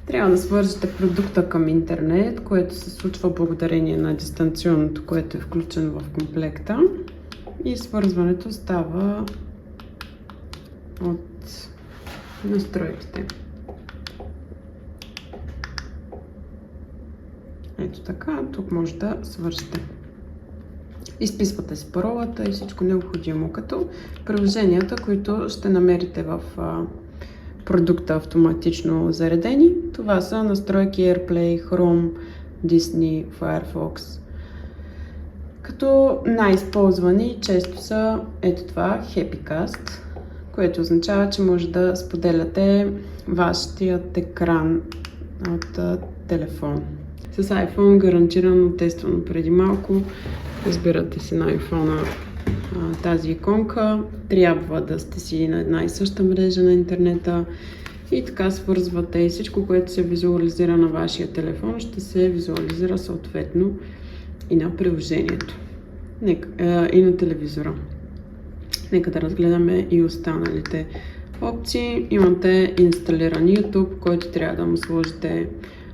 Трябва да свържете продукта към интернет, което се случва благодарение на дистанционното, което е включено в комплекта. И свързването става от настройките. Ето така, тук може да свържете. Изписвате си паролата и всичко необходимо, като приложенията, които ще намерите в продукта автоматично заредени. Това са настройки AirPlay, Chrome, Disney, Firefox. Като най-използвани често са ето това HappyCast, което означава, че може да споделяте вашият екран от телефон. С iPhone гарантирано тествано преди малко. Разбирате си на iPhone тази иконка. Трябва да сте си на една и съща мрежа на интернета и така свързвате и всичко, което се визуализира на вашия телефон, ще се визуализира съответно и на приложението и на телевизора. Нека да разгледаме и останалите опции. Имате инсталиран YouTube, който трябва да му сложите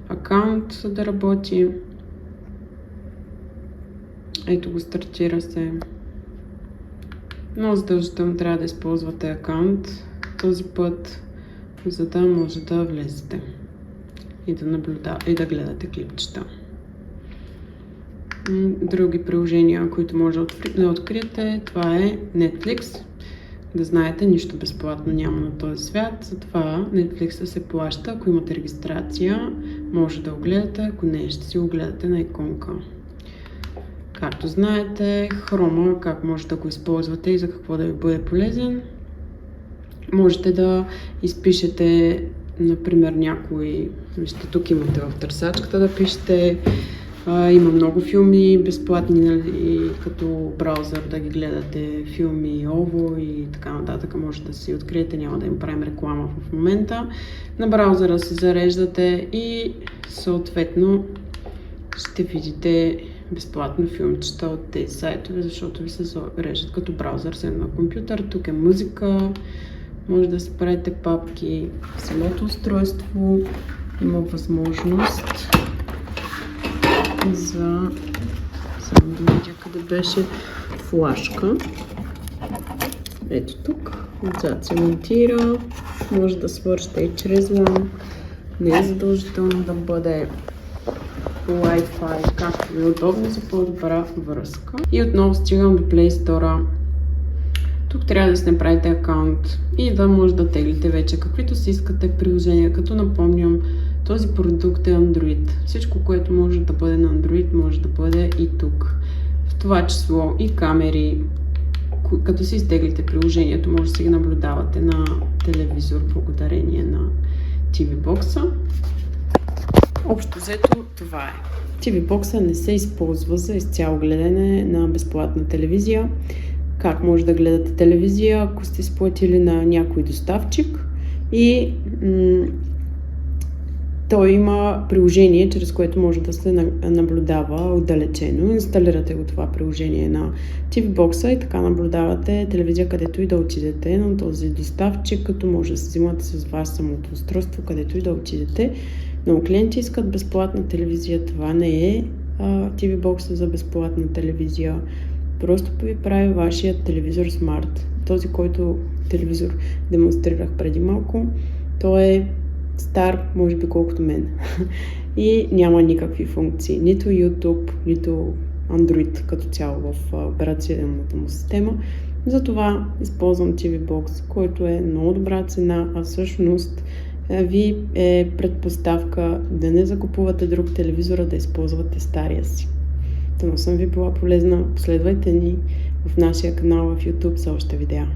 акаунт, за да работи. Ето го, стартира се. Но задължително трябва да използвате акаунт този път, за да може да влезете и да гледате клипчета. Други приложения, които може да откриете, това е Netflix. Да знаете, нищо безплатно няма на този свят, затова Netflix се плаща. Ако имате регистрация, може да го гледате, ако не, ще си го гледате на иконка. Както знаете, Chrome, как може да го използвате и за какво да ви бъде полезен. Можете да изпишете, например, някой, вижте, тук имате в търсачката да пишете. Има много филми безплатни, нали, като браузър да ги гледате, филми, OVO и така нататък. Може да си откриете, няма да им правим реклама в момента. На браузъра се зареждате и съответно ще видите безплатно филмчета от тези сайтове, защото ви се зареждат като браузър на компютър. Тук е музика, може да си правите папки в самото устройство. Има възможност за... Само да видя къде беше флашка. Ето тук. Отзад се монтира. Може да свършите и чрез LAN. Не е задължително да бъде Wi-Fi, както е удобно за по-добра връзка. И отново стигам до Play Store. Тук трябва да си направите акаунт и да може да теглите вече каквито си искате приложения, като напомням, този продукт е Android. Всичко, което може да бъде на Android, може да бъде и тук. В това число и камери. Като си изтеглите приложението, може да си ги наблюдавате на телевизор благодарение на TV Box-а. Общо взето това е. TV Box-а не се използва за изцяло гледане на безплатна телевизия. Как може да гледате телевизия, ако сте изплатили на някой доставчик и той има приложение, чрез което може да се наблюдава отдалечено. Инсталирате го това приложение на TV Box-а и така наблюдавате телевизия, където и да отидете на този доставчик, като може да се взимате с вас самото устройство, където и да отидете. Много клиенти искат безплатна телевизия. Това не е TV Box за безплатна телевизия. Просто ви прави вашия телевизор смарт. Този, който телевизор демонстрирах преди малко, той е стар, може би колкото мен. И няма никакви функции. Нито YouTube, нито Android като цяло в операционната му система. Затова използвам TV Box, който е много добра цена, а всъщност ви е предпоставка да не закупувате друг телевизор, а да използвате стария си. Дано съм ви била полезна. Последвайте ни в нашия канал в YouTube за още видеа.